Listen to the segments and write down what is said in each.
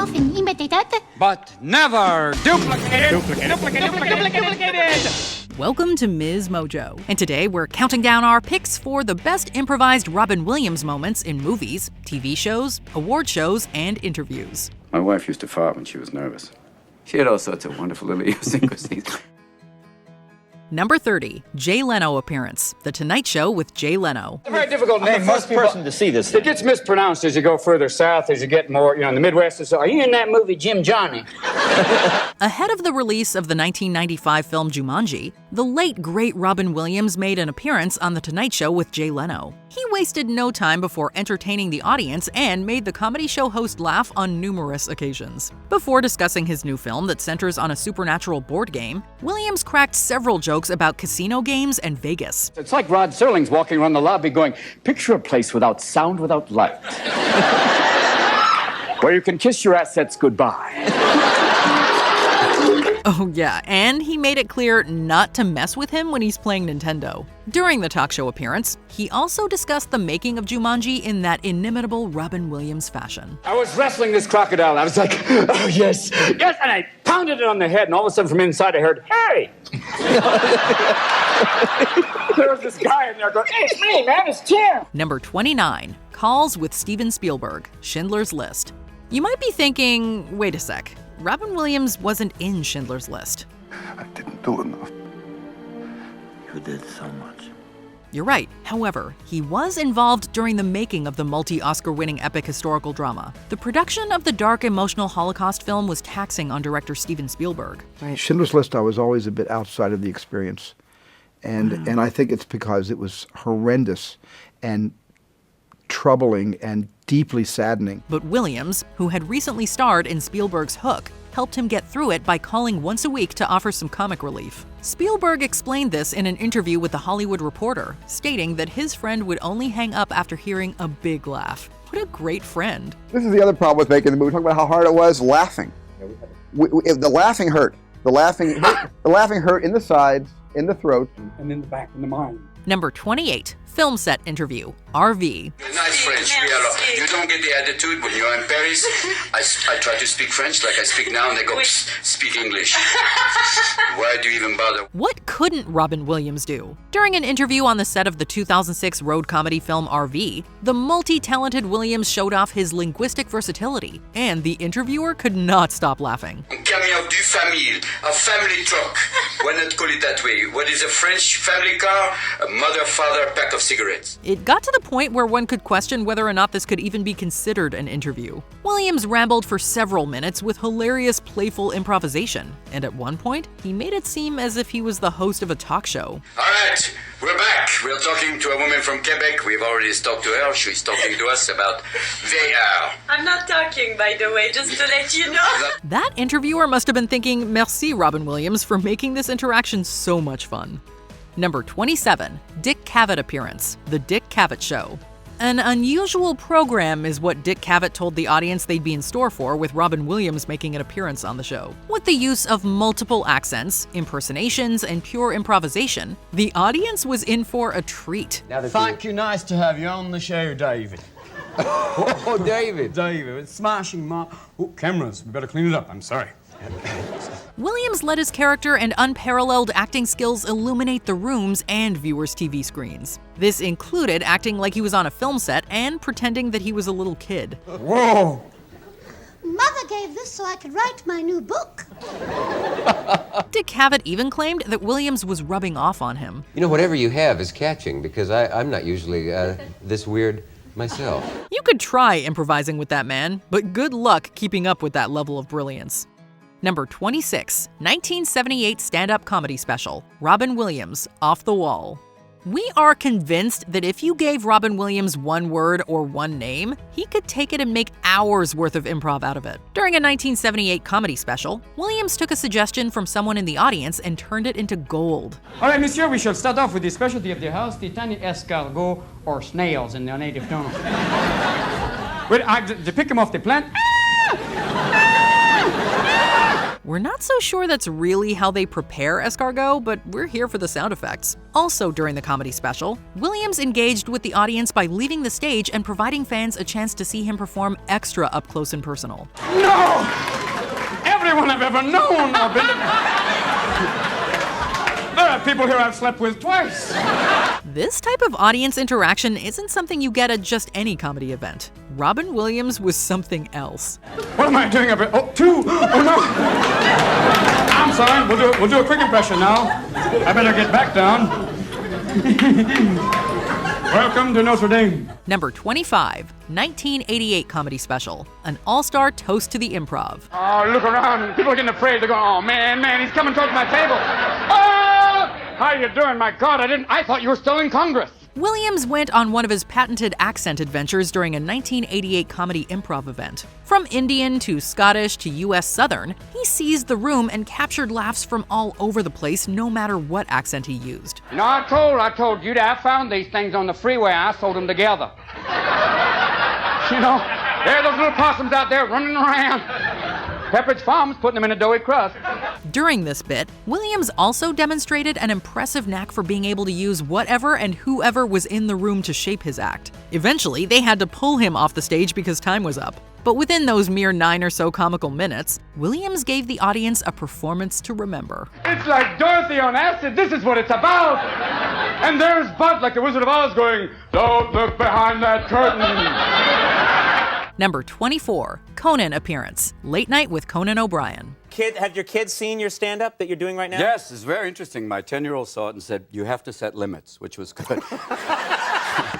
often imitated, but never duplicated. Welcome to MsMojo, and today we're counting down our picks for the best improvised Robin Williams moments in movies, TV shows, award shows, and interviews. My wife used to fart when she was nervous. She had all sorts of wonderful little idiosyncrasies. Number 30, Jay Leno appearance. The Tonight Show with Jay Leno. It's a very difficult name. Most person to see this. It gets mispronounced as you go further south, as you get more, in the Midwest. Are you in that movie, Jim Johnny? Ahead of the release of the 1995 film Jumanji, the late great Robin Williams made an appearance on The Tonight Show with Jay Leno. He wasted no time before entertaining the audience and made the comedy show host laugh on numerous occasions. Before discussing his new film that centers on a supernatural board game, Williams cracked several jokes about casino games and Vegas. It's like Rod Serling's walking around the lobby going, picture a place without sound, without light. Where you can kiss your assets goodbye. Oh yeah, and he made it clear not to mess with him when he's playing Nintendo. During the talk show appearance, he also discussed the making of Jumanji in that inimitable Robin Williams fashion. I was wrestling this crocodile. I was like, oh, yes, yes, and I pounded it on the head, and all of a sudden from inside I heard, hey! There was this guy in there going, hey, it's me, man, it's Jim! Number 29, Calls with Steven Spielberg, Schindler's List. You might be thinking, wait a sec, Robin Williams wasn't in Schindler's List. I didn't do enough. You did so much. You're right. However, he was involved during the making of the multi-Oscar-winning epic historical drama. The production of the dark, emotional Holocaust film was taxing on director Steven Spielberg. Schindler's List, I was always a bit outside of the experience. And I think it's because it was horrendous and troubling and deeply saddening. But Williams, who had recently starred in Spielberg's Hook, helped him get through it by calling once a week to offer some comic relief. Spielberg explained this in an interview with The Hollywood Reporter, stating that his friend would only hang up after hearing a big laugh. What a great friend. This is the other problem with making the movie. Talking about how hard it was laughing. The laughing hurt. The laughing hurt in the sides, in the throat, And in the back, in the mind. Number 28, film set interview, RV. Nice French, you don't get the attitude when you're in Paris. I try to speak French like I speak now, and they go, speak English. Why do you even bother? What couldn't Robin Williams do? During an interview on the set of the 2006 road comedy film RV, the multi-talented Williams showed off his linguistic versatility, and the interviewer could not stop laughing. Cameo du famille, a family truck. Why not call it that way? What is a French family car? A mother, father, a pack of cigarettes. It got to the point where one could question whether or not this could even be considered an interview. Williams rambled for several minutes with hilarious, playful improvisation, and at one point, he made it seem as if he was the host of a talk show. All right, we're back. We're talking to a woman from Quebec. We've already talked to her. She's talking to us about VR. I'm not talking, by the way, just to let you know. That interviewer must have been thinking, merci, Robin Williams, for making this interaction so much fun. Number 27, Dick Cavett appearance, The Dick Cavett Show. An unusual program is what Dick Cavett told the audience they'd be in store for with Robin Williams making an appearance on the show. With the use of multiple accents, impersonations, and pure improvisation, the audience was in for a treat. Thank you, nice to have you on the show, David. Oh, David. David, it's smashing my... Oh, cameras, we better clean it up, I'm sorry. Williams let his character and unparalleled acting skills illuminate the rooms and viewers' TV screens. This included acting like he was on a film set and pretending that he was a little kid. Whoa! Mother gave this so I could write my new book. Dick Cavett even claimed that Williams was rubbing off on him. You know, whatever you have is catching, because I'm not usually this weird myself. You could try improvising with that man, but good luck keeping up with that level of brilliance. Number 26, 1978 stand-up comedy special, Robin Williams, Off the Wall. We are convinced that if you gave Robin Williams one word or one name, he could take it and make hours worth of improv out of it. During a 1978 comedy special, Williams took a suggestion from someone in the audience and turned it into gold. All right, monsieur, we shall start off with the specialty of the house, the tiny escargot, or snails in their native tongue. Wait, to pick them off the plant. We're not so sure that's really how they prepare escargot, but we're here for the sound effects. Also during the comedy special, Williams engaged with the audience by leaving the stage and providing fans a chance to see him perform extra up close and personal. No! Everyone I've ever known or been... There are people here I've slept with twice. This type of audience interaction isn't something you get at just any comedy event. Robin Williams was something else. What am I doing up here? Oh, two! Oh, no! I'm sorry. We'll do a quick impression now. I better get back down. Welcome to Notre Dame. Number 25, 1988 comedy special, an all-star toast to the improv. Oh, look around. People are getting afraid. They're going, oh, man, he's coming towards my table. Oh! How you doing? My God, I thought you were still in Congress. Williams went on one of his patented accent adventures during a 1988 comedy improv event. From Indian to Scottish to US Southern, he seized the room and captured laughs from all over the place, no matter what accent he used. You know, I told you that I found these things on the freeway. I sold them together. You know, there are those little possums out there running around. Pepperidge Farm's putting them in a doughy crust. During this bit, Williams also demonstrated an impressive knack for being able to use whatever and whoever was in the room to shape his act. Eventually, they had to pull him off the stage because time was up. But within those mere 9 or so comical minutes, Williams gave the audience a performance to remember. It's like Dorothy on acid. This is what it's about. And there's Bud, like the Wizard of Oz, going, don't look behind that curtain. Number 24, Conan appearance, Late Night with Conan O'Brien. Have your kids seen your stand-up that you're doing right now? Yes, it's very interesting. My 10-year-old saw it and said, you have to set limits, which was good.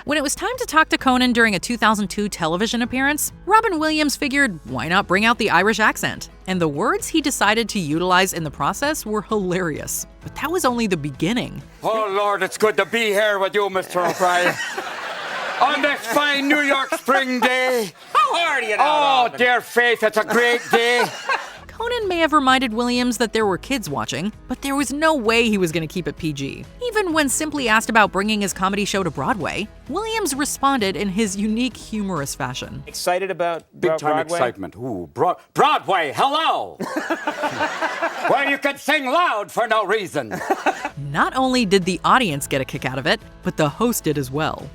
When it was time to talk to Conan during a 2002 television appearance, Robin Williams figured, why not bring out the Irish accent? And the words he decided to utilize in the process were hilarious. But that was only the beginning. Oh, Lord, it's good to be here with you, Mr. O'Brien. On this fine New York spring day. How hard are you now? Oh, dear Faith, it's a great day. Conan may have reminded Williams that there were kids watching, but there was no way he was going to keep it PG. Even when simply asked about bringing his comedy show to Broadway, Williams responded in his unique, humorous fashion. Excited about Big time Broadway? excitement. Ooh, Broadway, hello! Well, you can sing loud for no reason. Not only did the audience get a kick out of it, but the host did as well.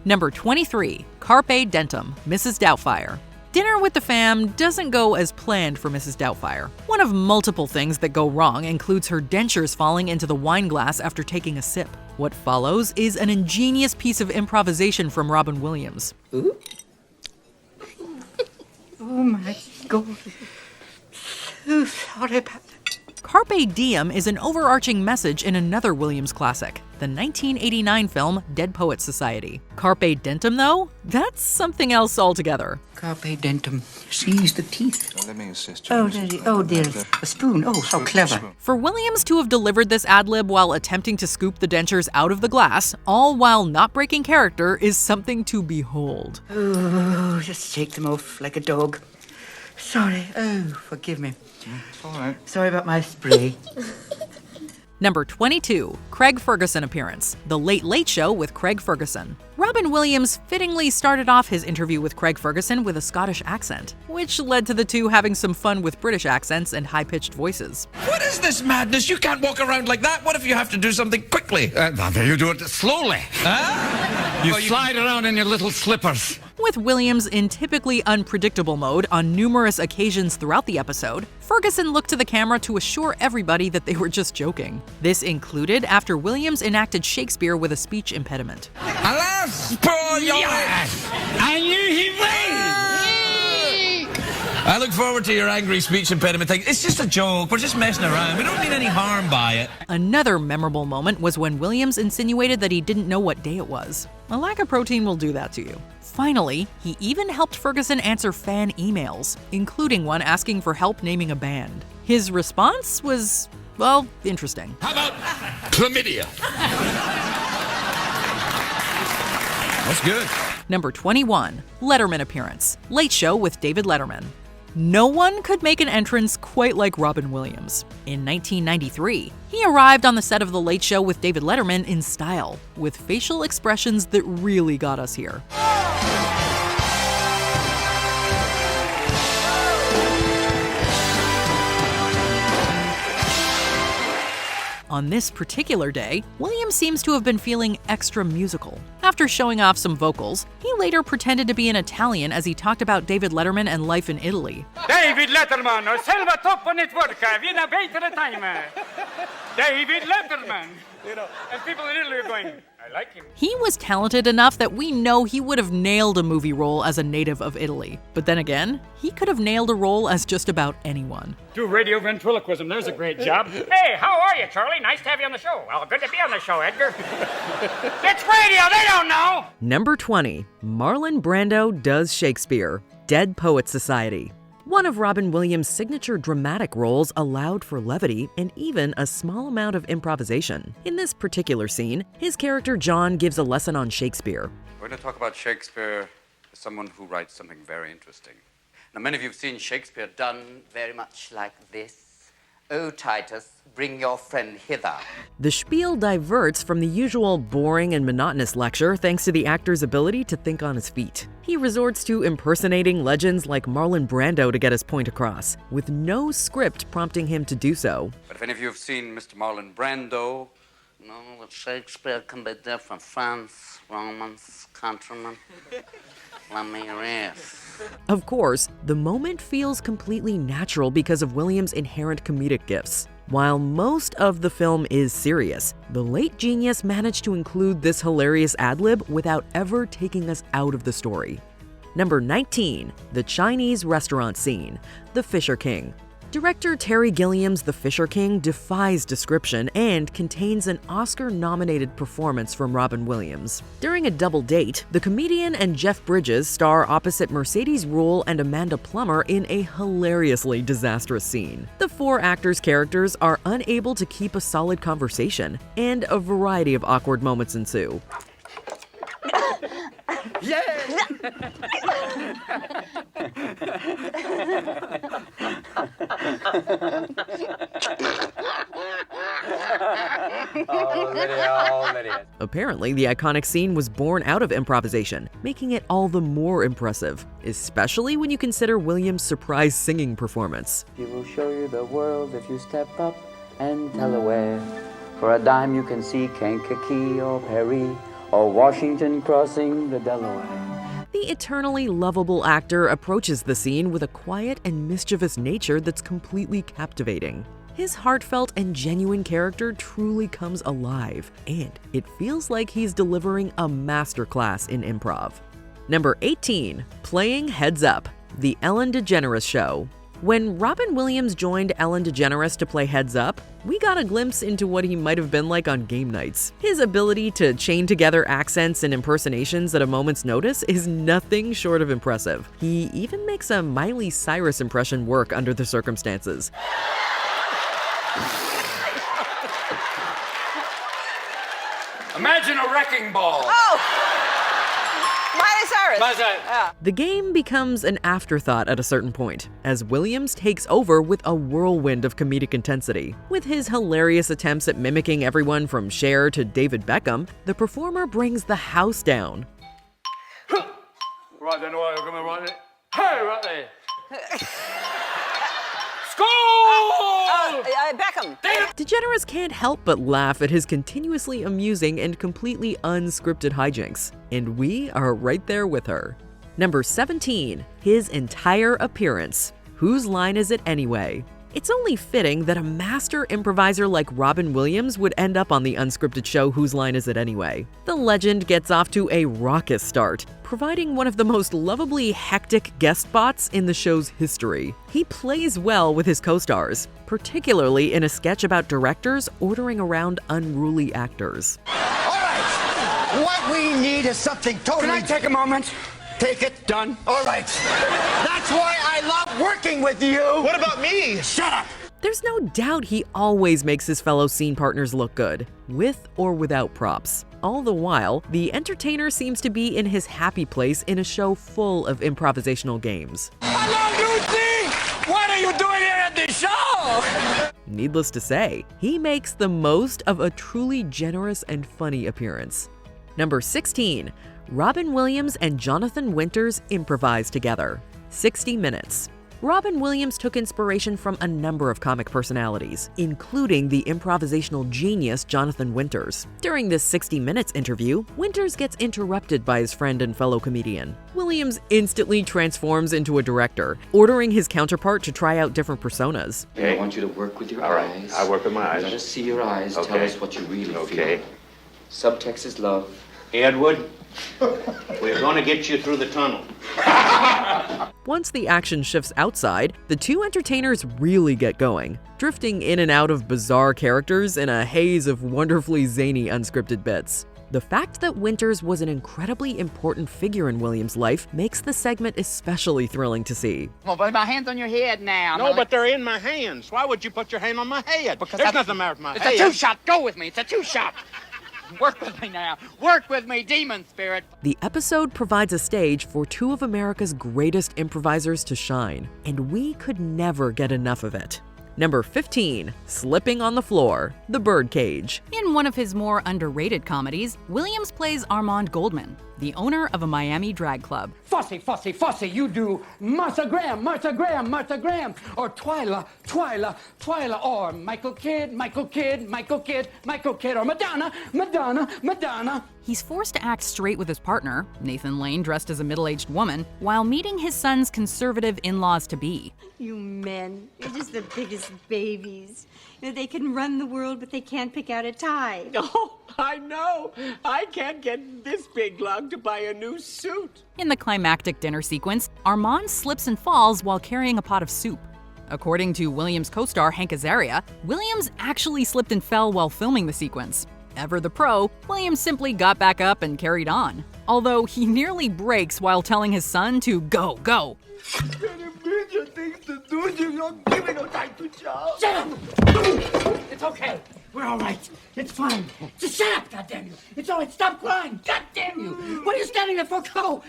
Number 23, Carpe Dentum, Mrs. Doubtfire. Dinner with the fam doesn't go as planned for Mrs. Doubtfire. One of multiple things that go wrong includes her dentures falling into the wine glass after taking a sip. What follows is an ingenious piece of improvisation from Robin Williams. Ooh. Oh my God. So sorry about that. Carpe Diem is an overarching message in another Williams classic, the 1989 film Dead Poets Society. Carpe Dentum, though, that's something else altogether. Carpe dentum. Seize the teeth. Well, let me assist you. Oh, Daddy. Oh, dear. A spoon. Oh, how clever. For Williams to have delivered this ad-lib while attempting to scoop the dentures out of the glass, all while not breaking character, is something to behold. Oh, just shake them off like a dog. Sorry. Oh, forgive me. It's all right. Sorry about my spray. Number 22, Craig Ferguson appearance, The Late Late Show with Craig Ferguson. Robin Williams fittingly started off his interview with Craig Ferguson with a Scottish accent, which led to the two having some fun with British accents and high-pitched voices. What is this madness? You can't walk around like that. What if you have to do something quickly? You do it slowly. Huh? You slide around in your little slippers. With Williams in typically unpredictable mode on numerous occasions throughout the episode, Ferguson looked to the camera to assure everybody that they were just joking. This included after Williams enacted Shakespeare with a speech impediment. Alas, poor young... Yes! I knew he would! I look forward to your angry speech impediment thing. It's just a joke. We're just messing around. We don't mean any harm by it. Another memorable moment was when Williams insinuated that he didn't know what day it was. A lack of protein will do that to you. Finally, he even helped Ferguson answer fan emails, including one asking for help naming a band. His response was, well, interesting. How about chlamydia? That's good. Number 21, Letterman appearance, Late Show with David Letterman. No one could make an entrance quite like Robin Williams. In 1993, he arrived on the set of The Late Show with David Letterman in style, with facial expressions that really got us here. On this particular day, Williams seems to have been feeling extra musical. After showing off some vocals, he later pretended to be an Italian as he talked about David Letterman and life in Italy. David Letterman, osserva troppo networka, viene a baitere time. David Letterman. And people in Italy are going, I like him. He was talented enough that we know he would have nailed a movie role as a native of Italy. But then again, he could have nailed a role as just about anyone. Do radio ventriloquism, there's a great job. Hey, how are you, Charlie? Nice to have you on the show. Well, good to be on the show, Edgar. It's radio, they don't know! Number 20. Marlon Brando does Shakespeare. Dead Poets Society. One of Robin Williams' signature dramatic roles allowed for levity and even a small amount of improvisation. In this particular scene, his character John gives a lesson on Shakespeare. We're going to talk about Shakespeare as someone who writes something very interesting. Now, many of you have seen Shakespeare done very much like this. O Titus, bring your friend hither. The spiel diverts from the usual boring and monotonous lecture thanks to the actor's ability to think on his feet. He resorts to impersonating legends like Marlon Brando to get his point across, with no script prompting him to do so. But if any of you have seen Mr. Marlon Brando, no, but Shakespeare can be different. France, Romans, countrymen. Let me rest. Of course, the moment feels completely natural because of Williams' inherent comedic gifts. While most of the film is serious, the late genius managed to include this hilarious ad-lib without ever taking us out of the story. Number 19. The Chinese restaurant scene. The Fisher King. Director Terry Gilliam's The Fisher King defies description and contains an Oscar-nominated performance from Robin Williams. During a double date, the comedian and Jeff Bridges star opposite Mercedes Ruehl and Amanda Plummer in a hilariously disastrous scene. The four actors' characters are unable to keep a solid conversation, and a variety of awkward moments ensue. Apparently, the iconic scene was born out of improvisation, making it all the more impressive, especially when you consider Williams' surprise singing performance. He will show you the world if you step up and tell away. For a dime you can see Kankakee or Perry or Washington crossing the Delaware. The eternally lovable actor approaches the scene with a quiet and mischievous nature that's completely captivating. His heartfelt and genuine character truly comes alive, and it feels like he's delivering a masterclass in improv. Number 18. Playing Heads Up. The Ellen DeGeneres Show. When Robin Williams joined Ellen DeGeneres to play Heads Up, we got a glimpse into what he might have been like on game nights. His ability to chain together accents and impersonations at a moment's notice is nothing short of impressive. He even makes a Miley Cyrus impression work under the circumstances. Imagine a wrecking ball. Miley Cyrus. Yeah. The game becomes an afterthought at a certain point, as Williams takes over with a whirlwind of comedic intensity. With his hilarious attempts at mimicking everyone from Cher to David Beckham, the performer brings the house down. Right then, right, come on, right there. Hey, right there. School! Beckham. DeGeneres can't help but laugh at his continuously amusing and completely unscripted hijinks, and we are right there with her. Number 17. His entire appearance. Whose line is it anyway? It's only fitting that a master improviser like Robin Williams would end up on the unscripted show Whose Line Is It Anyway? The legend gets off to a raucous start, providing one of the most lovably hectic guest spots in the show's history. He plays well with his co-stars, particularly in a sketch about directors ordering around unruly actors. All right, what we need is something totally... Can I take a moment? Take it. Done. All right. That's why I love working with you. What about me? Shut up. There's no doubt he always makes his fellow scene partners look good, with or without props. All the while, the entertainer seems to be in his happy place in a show full of improvisational games. Hello, Lucy! What are you doing here at the show? Needless to say, he makes the most of a truly generous and funny appearance. Number 16. Robin Williams and Jonathan Winters improvise together. 60 minutes. Robin Williams took inspiration from a number of comic personalities, including the improvisational genius Jonathan Winters. During this 60 Minutes interview, Winters gets interrupted by his friend and fellow comedian. Williams instantly transforms into a director, ordering his counterpart to try out different personas. I want you to work with your eyes. I work with my eyes. Let us see your eyes. Okay. Tell us what you really Okay. feel. Subtext is love. Edward, we're going to get you through the tunnel. Once the action shifts outside, the two entertainers really get going, drifting in and out of bizarre characters in a haze of wonderfully zany unscripted bits. The fact that Winters was an incredibly important figure in Williams' life makes the segment especially thrilling to see. Well, put my hands on your head now. No, but they're in my hands. Why would you put your hand on my head? Because there's nothing the matter with my It's head. a two-shot. Go with me. It's a two-shot. Work with me now. Work with me, demon spirit. The episode provides a stage for two of America's greatest improvisers to shine, and we could never get enough of it. Number 15, Slipping on the Floor, The Birdcage. In one of his more underrated comedies, Williams plays Armand Goldman, the owner of a Miami drag club. Fussy, you do Martha Graham, or Twyla, or Michael Kidd, or Madonna. He's forced to act straight with his partner, Nathan Lane dressed as a middle-aged woman, while meeting his son's conservative in-laws-to-be. You men, you're just the biggest babies. You know, they can run the world, but they can't pick out a tie. Oh, I know. I can't get this big lug to buy a new suit. In the climactic dinner sequence, Armand slips and falls while carrying a pot of soup. According to Williams co-star Hank Azaria, Williams actually slipped and fell while filming the sequence. Ever the pro, Williams simply got back up and carried on. Although he nearly breaks while telling his son to go. Shut up! It's okay. We're all right. It's fine. Just shut up, goddamn you. It's all right. Stop crying. Goddamn you. What are you standing there for? Go.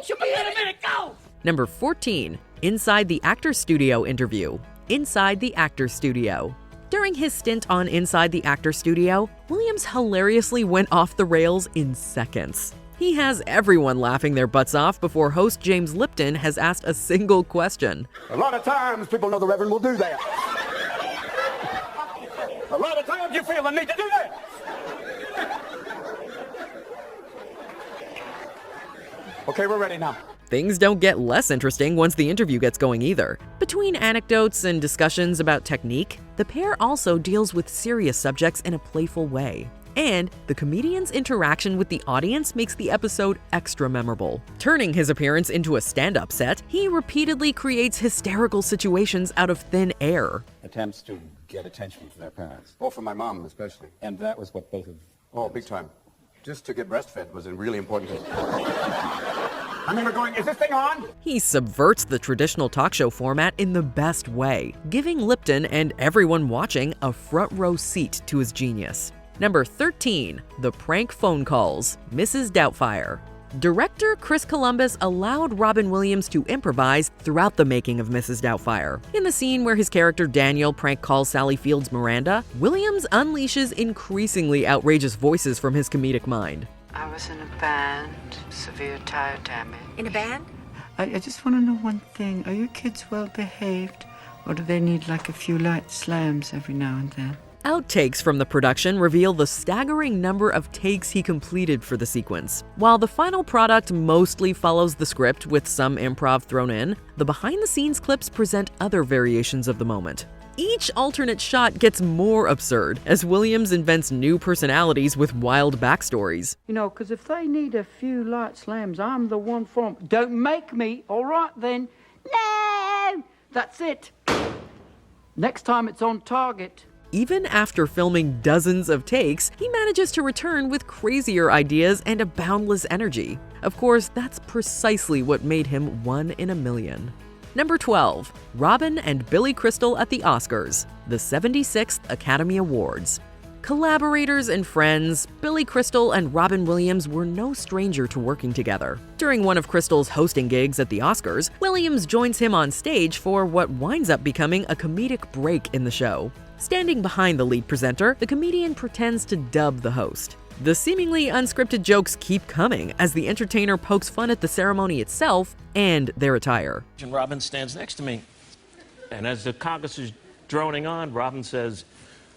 She'll be here in a minute. Go. Number 14, Inside the Actor's Studio interview. Inside the Actor's Studio. During his stint on Inside the Actor's Studio, Williams hilariously went off the rails in seconds. He has everyone laughing their butts off before host James Lipton has asked a single question. A lot of times people know the Reverend will do that. A lot of times you feel the need to do that. Okay, we're ready now. Things don't get less interesting once the interview gets going either. Between anecdotes and discussions about technique, the pair also deals with serious subjects in a playful way. And the comedian's interaction with the audience makes the episode extra memorable. Turning his appearance into a stand-up set, he repeatedly creates hysterical situations out of thin air. Attempts to get attention from their parents. Oh, from my mom especially. And that was what both of... Oh, big time. Just to get breastfed was a really important thing. I remember going, is this thing on? He subverts the traditional talk show format in the best way, giving Lipton and everyone watching a front row seat to his genius. Number 13, The Prank Phone Calls, Mrs. Doubtfire. Director Chris Columbus allowed Robin Williams to improvise throughout the making of Mrs. Doubtfire. In the scene where his character Daniel prank calls Sally Field's Miranda, Williams unleashes increasingly outrageous voices from his comedic mind. I was in a band, severe tire damage. In a band? I just want to know one thing. Are your kids well behaved? Or do they need like a few light slams every now and then? Outtakes from the production reveal the staggering number of takes he completed for the sequence. While the final product mostly follows the script with some improv thrown in, the behind-the-scenes clips present other variations of the moment. Each alternate shot gets more absurd as Williams invents new personalities with wild backstories. You know, because if they need a few light slams, I'm the one for 'em. Don't make me. All right, then. No! That's it. Next time it's on target. Even after filming dozens of takes, he manages to return with crazier ideas and a boundless energy. Of course, that's precisely what made him one in a million. Number 12, Robin and Billy Crystal at the Oscars, the 76th Academy Awards. Collaborators and friends, Billy Crystal and Robin Williams were no stranger to working together. During one of Crystal's hosting gigs at the Oscars, Williams joins him on stage for what winds up becoming a comedic break in the show. Standing behind the lead presenter, the comedian pretends to dub the host. The seemingly unscripted jokes keep coming as the entertainer pokes fun at the ceremony itself and their attire. And Robin stands next to me, and as the caucus is droning on, Robin says,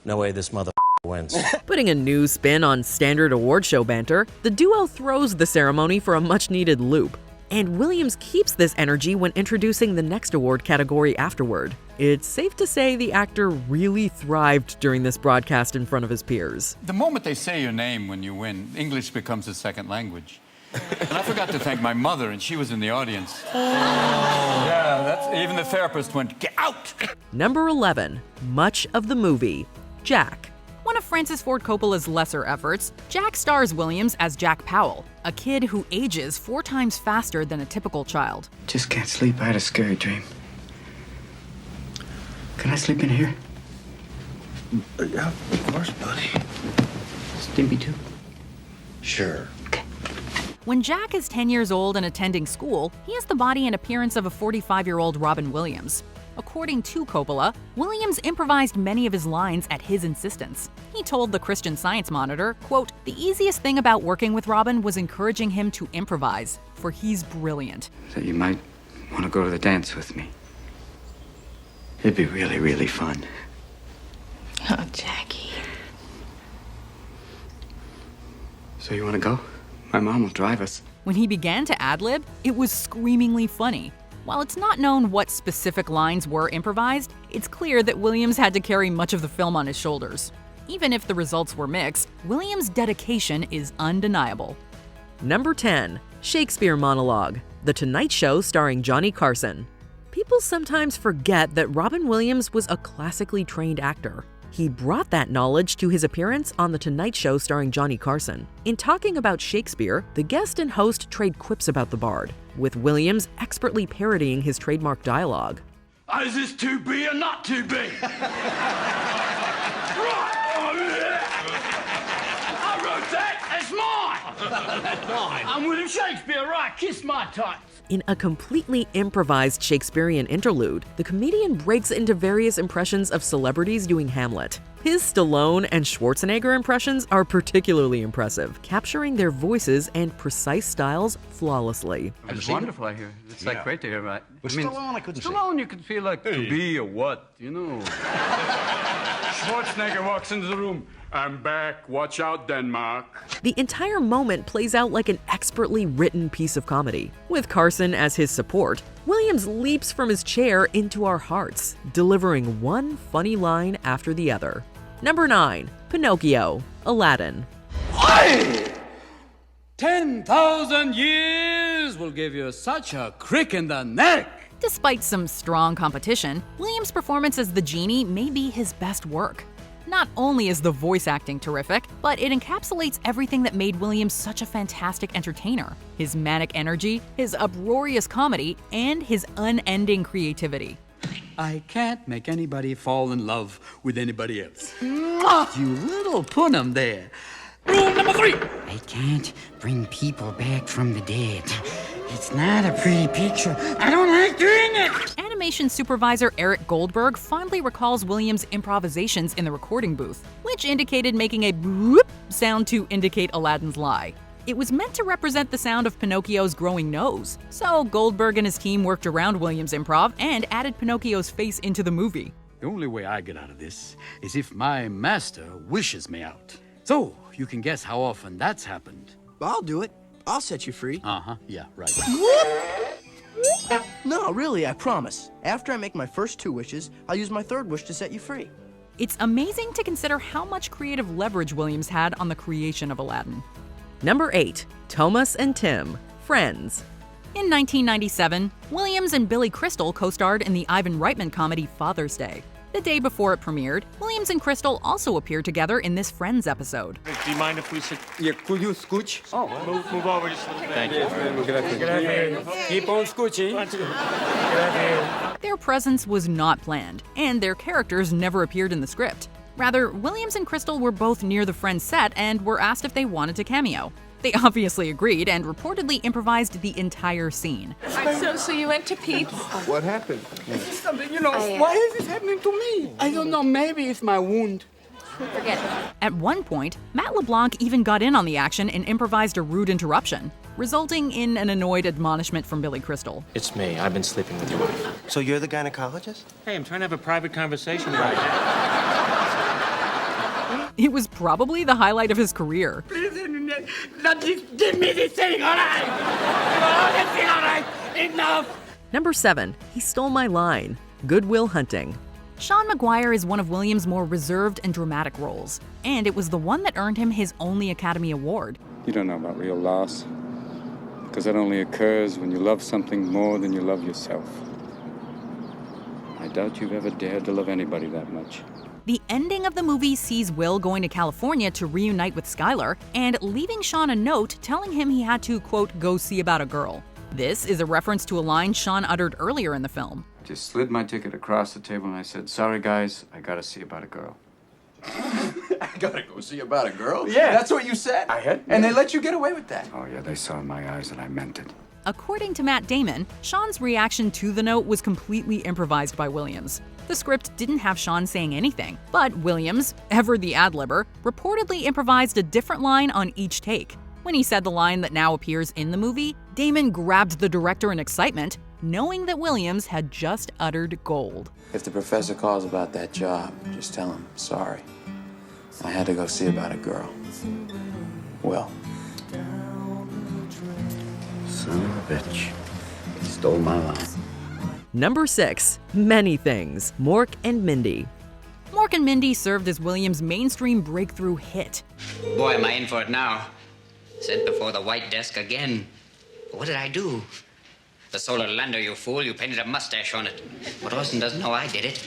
"No way this mother wins." Putting a new spin on standard award show banter, the duo throws the ceremony for a much-needed loop. And Williams keeps this energy when introducing the next award category afterward. It's safe to say the actor really thrived during this broadcast in front of his peers. The moment they say your name when you win, English becomes a second language. And I forgot to thank my mother, and she was in the audience. Yeah, even the therapist went, "Get out!" Number 11, much of the movie, Jack. One of Francis Ford Coppola's lesser efforts, Jack stars Williams as Jack Powell, a kid who ages 4 times faster than a typical child. Just can't sleep. I had a scary dream. Can I sleep in here? Yeah, of course, buddy. Stimpy too? Sure. When Jack is 10 years old and attending school, he has the body and appearance of a 45-year-old Robin Williams. According to Coppola, Williams improvised many of his lines at his insistence. He told the Christian Science Monitor, quote, "The easiest thing about working with Robin was encouraging him to improvise, for he's brilliant." So you might want to go to the dance with me. It'd be really, really fun. Oh, Jackie. So you want to go? My mom will drive us. When he began to ad-lib, it was screamingly funny. While it's not known what specific lines were improvised, it's clear that Williams had to carry much of the film on his shoulders. Even if the results were mixed, Williams' dedication is undeniable. Number 10, Shakespeare monologue, The Tonight Show starring Johnny Carson. People sometimes forget that Robin Williams was a classically trained actor. He brought that knowledge to his appearance on The Tonight Show starring Johnny Carson. In talking about Shakespeare, the guest and host trade quips about the bard, with Williams expertly parodying his trademark dialogue. Is this to be or not to be? I wrote that. That's mine. That's mine. I'm William Shakespeare, right? Kiss my tights. In a completely improvised Shakespearean interlude, the comedian breaks into various impressions of celebrities doing Hamlet. His Stallone and Schwarzenegger impressions are particularly impressive, capturing their voices and precise styles flawlessly. It's wonderful, I hear. It's like great to hear, right? But Stallone, I couldn't see. Stallone, you can feel like to be or what, you know. Schwarzenegger walks into the room. I'm back. Watch out, Denmark. The entire moment plays out like an expertly written piece of comedy. With Carson as his support, Williams leaps from his chair into our hearts, delivering one funny line after the other. Number 9, Pinocchio, Aladdin. 10,000 years will give you such a crick in the neck. Despite some strong competition, Williams' performance as the genie may be his best work. Not only is the voice acting terrific, but it encapsulates everything that made Williams such a fantastic entertainer: his manic energy, his uproarious comedy, and his unending creativity. I can't make anybody fall in love with anybody else. Mwah! You little punum there. Rule number 3. I can't bring people back from the dead. It's not a pretty picture. I don't like doing it. Animation supervisor Eric Goldberg fondly recalls Williams' improvisations in the recording booth, which indicated making a whoop sound to indicate Aladdin's lie. It was meant to represent the sound of Pinocchio's growing nose, so Goldberg and his team worked around Williams' improv and added Pinocchio's face into the movie. The only way I get out of this is if my master wishes me out. So, you can guess how often that's happened. I'll do it. I'll set you free. Uh-huh, yeah, right. No, really, I promise. After I make my first 2 wishes, I'll use my 3rd wish to set you free. It's amazing to consider how much creative leverage Williams had on the creation of Aladdin. Number 8, Thomas and Tim, Friends. In 1997, Williams and Billy Crystal co-starred in the Ivan Reitman comedy Father's Day. The day before it premiered, Williams and Crystal also appeared together in this Friends episode. Do you mind if we sit? Yeah, could you scooch? Oh, move over just a little bit. Thank you. Keep on scooching. Their presence was not planned, and their characters never appeared in the script. Rather, Williams and Crystal were both near the Friends set and were asked if they wanted to cameo. They obviously agreed and reportedly improvised the entire scene. So you went to Pete's? What happened? Something, why is this happening to me? I don't know, maybe it's my wound. Forget it. At one point, Matt LeBlanc even got in on the action and improvised a rude interruption, resulting in an annoyed admonishment from Billy Crystal. It's me. I've been sleeping with your wife. So you're the gynecologist? Hey, I'm trying to have a private conversation with you. It was probably the highlight of his career. Please, just give me this thing, all right? Oh, this thing, all right? Enough! Number 7, he stole my line. Good Will Hunting. Sean Maguire is one of Williams' more reserved and dramatic roles, and it was the one that earned him his only Academy Award. You don't know about real loss, because that only occurs when you love something more than you love yourself. I doubt you've ever dared to love anybody that much. The ending of the movie sees Will going to California to reunite with Skylar and leaving Sean a note telling him he had to, quote, go see about a girl. This is a reference to a line Sean uttered earlier in the film. Just slid my ticket across the table and I said, sorry guys, I gotta see about a girl. I gotta go see about a girl? Yeah. That's what you said? I had. And they let you get away with that? Oh yeah, they saw in my eyes that I meant it. According to Matt Damon, Sean's reaction to the note was completely improvised by Williams. The script didn't have Sean saying anything, but Williams, ever the ad-libber, reportedly improvised a different line on each take. When he said the line that now appears in the movie, Damon grabbed the director in excitement, knowing that Williams had just uttered gold. If the professor calls about that job, just tell him, sorry. I had to go see about a girl. Will. Son of a bitch. He stole my line. Number 6, Many Things. Mork and Mindy. Mork and Mindy served as Williams' mainstream breakthrough hit. Boy, am I in for it now. Sent before the white desk again. What did I do? The solar lander, you fool. You painted a mustache on it. But Orson doesn't know I did it.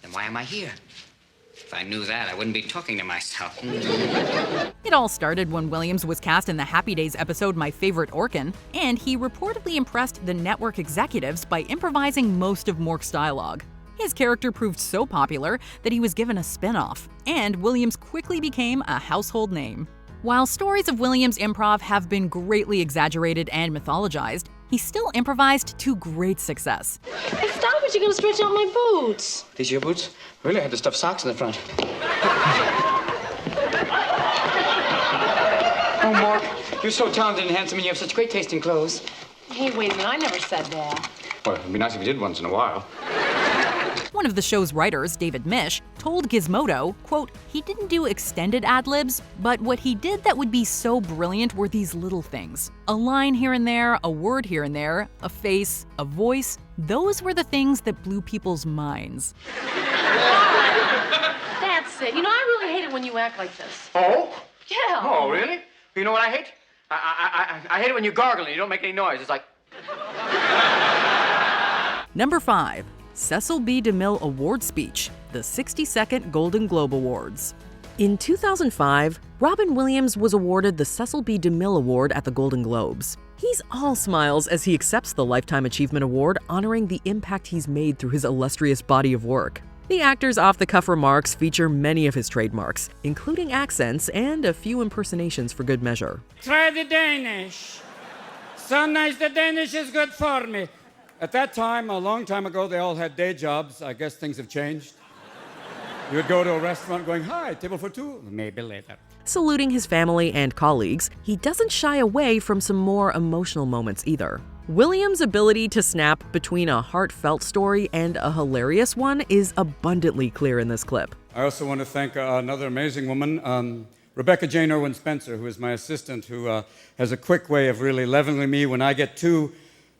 Then why am I here? If I knew that, I wouldn't be talking to myself. It all started when Williams was cast in the Happy Days episode My Favorite Orkin, and he reportedly impressed the network executives by improvising most of Mork's dialogue. His character proved so popular that he was given a spin-off, and Williams quickly became a household name. While stories of Williams' improv have been greatly exaggerated and mythologized, he still improvised to great success. Hey, stop it, you're gonna stretch out my boots. These your boots? Really, I had to stuff socks in the front. Oh, Mork, you're so talented and handsome and you have such great taste in clothes. Hey, wait a minute, I never said that. Well, it'd be nice if you did once in a while. One of the show's writers, David Mish, told Gizmodo, quote, he didn't do extended ad-libs, but what he did that would be so brilliant were these little things. A line here and there, a word here and there, a face, a voice. Those were the things that blew people's minds. That's it. You know, I really hate it when you act like this. Oh? Yeah. Oh, really? You know what I hate? I hate it when you gargle and you don't make any noise. It's like... Number 5, Cecil B. DeMille Award Speech, the 62nd Golden Globe Awards. In 2005, Robin Williams was awarded the Cecil B. DeMille Award at the Golden Globes. He's all smiles as he accepts the Lifetime Achievement Award, honoring the impact he's made through his illustrious body of work. The actor's off-the-cuff remarks feature many of his trademarks, including accents and a few impersonations for good measure. Try the Danish. So nice, the Danish is good for me. At that time, a long time ago, they all had day jobs. I guess things have changed. You would go to a restaurant going, hi, table for two? Maybe later. Saluting his family and colleagues, he doesn't shy away from some more emotional moments either. Williams' ability to snap between a heartfelt story and a hilarious one is abundantly clear in this clip. I also want to thank another amazing woman, Rebecca Jane Irwin Spencer, who is my assistant, who has a quick way of really leveling me. When I get too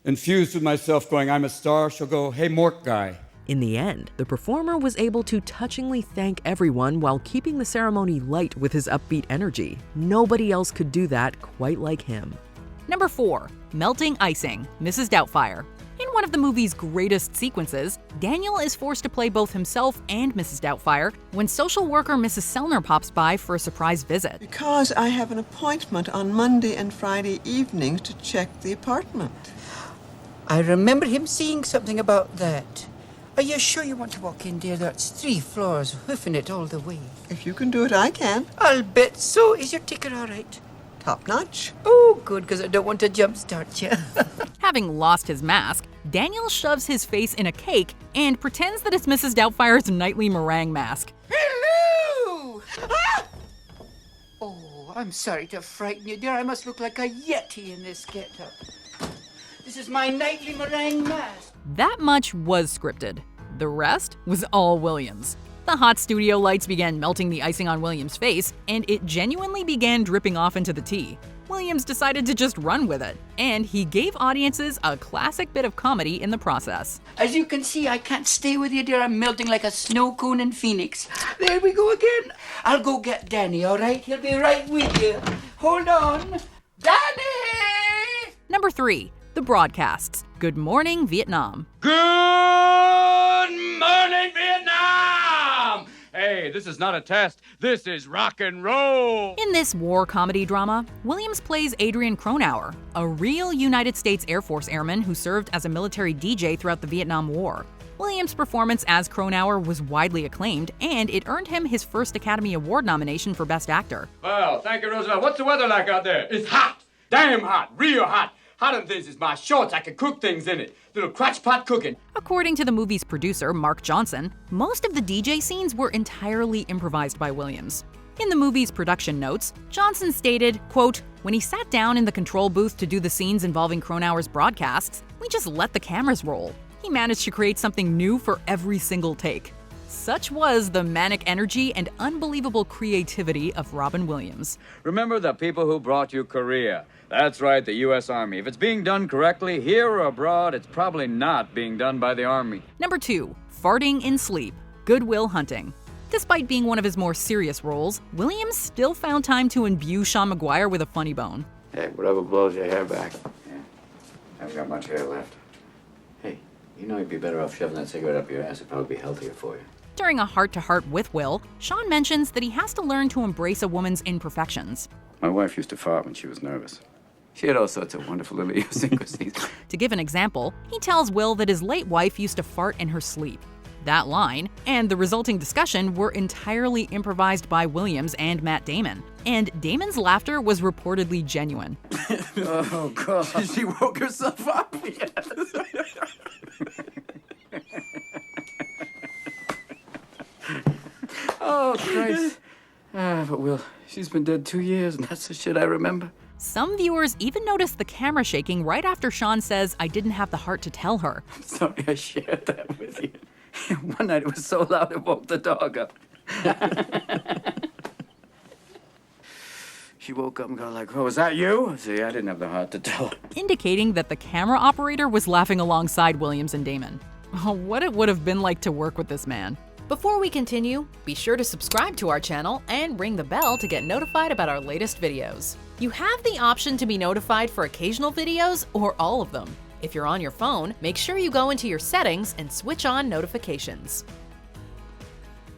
infused with myself going, I'm a star, she'll go, hey, Mork guy. In the end, the performer was able to touchingly thank everyone while keeping the ceremony light with his upbeat energy. Nobody else could do that quite like him. Number 4, Melting Icing, Mrs. Doubtfire. In one of the movie's greatest sequences, Daniel is forced to play both himself and Mrs. Doubtfire when social worker Mrs. Sellner pops by for a surprise visit. Because I have an appointment on Monday and Friday evenings to check the apartment. I remember him saying something about that. Are you sure you want to walk in there? That's 3 floors, hoofing it all the way. If you can do it, I can. I'll bet so. Is your ticker all right? Top notch. Oh, good, because I don't want to jumpstart you. Having lost his mask, Daniel shoves his face in a cake and pretends that it's Mrs. Doubtfire's nightly meringue mask. Hello! I'm sorry to frighten you, dear. I must look like a yeti in this get-up. This is my nightly meringue mask. That much was scripted. The rest was all Williams. The hot studio lights began melting the icing on Williams' face, and it genuinely began dripping off into the tea. Williams decided to just run with it, and he gave audiences a classic bit of comedy in the process. As you can see, I can't stay with you, dear. I'm melting like a snow cone in Phoenix. There we go again. I'll go get Danny, all right? He'll be right with you. Hold on. Danny! Number 3, the broadcasts. Good Morning, Vietnam. Good morning, Vietnam! Hey, this is not a test. This is rock and roll. In this war comedy drama, Williams plays Adrian Cronauer, a real United States Air Force airman who served as a military DJ throughout the Vietnam War. Williams' performance as Cronauer was widely acclaimed, and it earned him his first Academy Award nomination for Best Actor. Well, thank you, Roosevelt. What's the weather like out there? It's hot. Damn hot. Real hot. Hotter than this is my shorts. I can cook things in it. Little crotch pot cooking. According to the movie's producer, Mark Johnson, most of the DJ scenes were entirely improvised by Williams. In the movie's production notes, Johnson stated, quote, "When he sat down in the control booth to do the scenes involving Cronauer's broadcasts, we just let the cameras roll. He managed to create something new for every single take." Such was the manic energy and unbelievable creativity of Robin Williams. Remember the people who brought you Korea. That's right, the U.S. Army. If it's being done correctly, here or abroad, it's probably not being done by the Army. Number 2, farting in sleep. Good Will Hunting. Despite being one of his more serious roles, Williams still found time to imbue Sean Maguire with a funny bone. Hey, whatever blows your hair back. Yeah, I haven't got much hair left. Hey, you know you'd be better off shoving that cigarette up your ass. It'd probably be healthier for you. During a heart-to-heart with Will, Sean mentions that he has to learn to embrace a woman's imperfections. My wife used to fart when she was nervous. She had all sorts of wonderful little idiosyncrasies. To give an example, he tells Will that his late wife used to fart in her sleep. That line, and the resulting discussion, were entirely improvised by Williams and Matt Damon. And Damon's laughter was reportedly genuine. Oh, God. She woke herself up. Oh, Christ. But Will, she's been dead 2 years, and that's the shit I remember. Some viewers even noticed the camera shaking right after Sean says, "I didn't have the heart to tell her." I'm sorry I shared that with you. One night it was so loud it woke the dog up. She woke up and got like, "Oh, was that you?" I said, "Yeah, I didn't have the heart to tell her." Indicating that the camera operator was laughing alongside Williams and Damon. Oh, what it would have been like to work with this man. Before we continue, be sure to subscribe to our channel and ring the bell to get notified about our latest videos. You have the option to be notified for occasional videos or all of them. If you're on your phone, make sure you go into your settings and switch on notifications.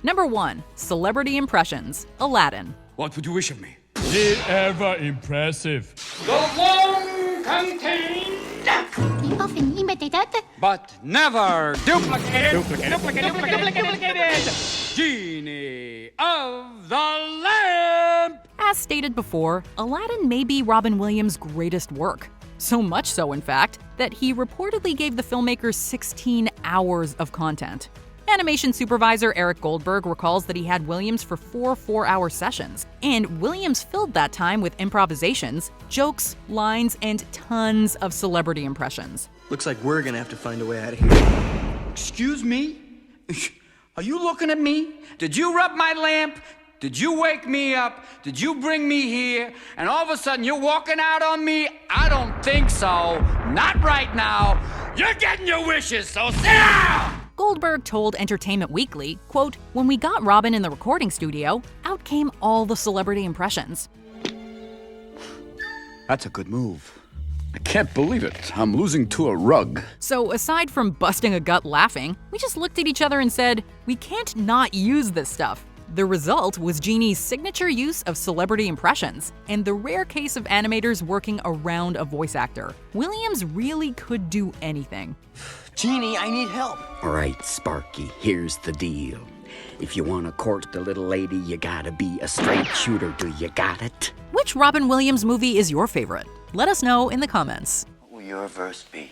Number 1, Celebrity Impressions, Aladdin. What would you wish of me? Be ever impressive. The one contained, but never duplicated. Duplicated. Genie of the Lamp. As stated before, Aladdin may be Robin Williams' greatest work. So much so, in fact, that he reportedly gave the filmmakers 16 hours of content. Animation supervisor Eric Goldberg recalls that he had Williams for 4 four-hour sessions, and Williams filled that time with improvisations, jokes, lines, and tons of celebrity impressions. Looks like we're gonna have to find a way out of here. Excuse me? Are you looking at me? Did you rub my lamp? Did you wake me up? Did you bring me here? And all of a sudden you're walking out on me? I don't think so. Not right now. You're getting your wishes, so sit down! Goldberg told Entertainment Weekly, quote, "When we got Robin in the recording studio, out came all the celebrity impressions." That's a good move. I can't believe it. I'm losing to a rug. So aside from busting a gut laughing, we just looked at each other and said, we can't not use this stuff. The result was Genie's signature use of celebrity impressions, and the rare case of animators working around a voice actor. Williams really could do anything. Genie, I need help. All right, Sparky, here's the deal. If you want to court the little lady, you gotta be a straight shooter. Do you got it? Which Robin Williams movie is your favorite? Let us know in the comments. What will your verse be?